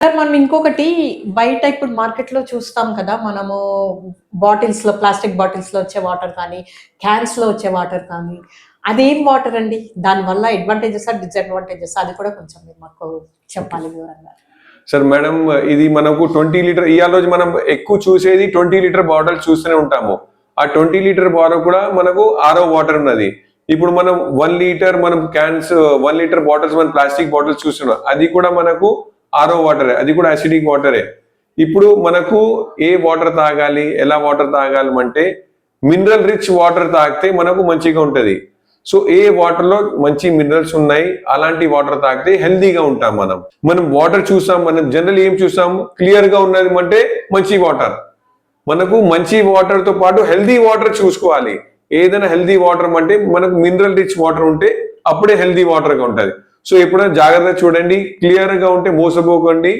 Sir మనం ఇంకొకటి బయట ఇప్పుడు మార్కెట్‌లో చూస్తాం కదా! మనము బాటిల్స్‌లో ప్లాస్టిక్ బాటిల్స్‌లో వచ్చే వాటర్ కానీ, క్యాన్స్‌లో వచ్చే వాటర్ కానీ, అదేం వాటర్ అండి? దానివల్ల అడ్వాంటేజెసా? డిసడ్వాంటేజెసా? అది కూడా కొంచెం మీరు మాకు చెప్పాలి వివరంగా. సార్ మేడం, ఇది మనకు 20 లీటర్ ఇవాళ రోజు మనం ఎక్కువ చూసేది 20 లీటర్ బాటిల్ చూస్తూనే ఉంటాము. ఆ 20 లీటర్ బాటిల్ కూడా మనకు ఆరో వాటర్ ఉన్నది. ఇప్పుడు మనం 1 లీటర్ మనం క్యాన్స్ 1 లీటర్ బాటిల్స్ మనం ప్లాస్టిక్ బాటిల్స్ చూస్తున్నాం, అది కూడా మనకు ఆరో వాటరే, అది కూడా అసిడిక్ వాటరే. ఇప్పుడు మనకు ఏ వాటర్ తాగాలి, ఎలా వాటర్ తాగాలి అంటే మినరల్ రిచ్ వాటర్ తాగితే మనకు మంచిగా ఉంటది. సో ఏ వాటర్ లో మంచి మినరల్స్ ఉన్నాయి అలాంటి వాటర్ తాగితే హెల్దీగా ఉంటాం. మనం వాటర్ చూసాం, మనం జనరల్ ఏం చూసాం, క్లియర్ గా ఉన్నది అంటే మంచి వాటర్. మనకు మంచి వాటర్ తో పాటు హెల్దీ వాటర్ చూసుకోవాలి. ఏదైనా హెల్దీ వాటర్ అంటే మనకు మినరల్ రిచ్ వాటర్ ఉంటే అప్పుడే హెల్దీ వాటర్ గా ఉంటది. సో ఎప్పుడైనా జాగ్రత్తగా చూడండి, క్లియర్ గా ఉంటే మోసపోకండి.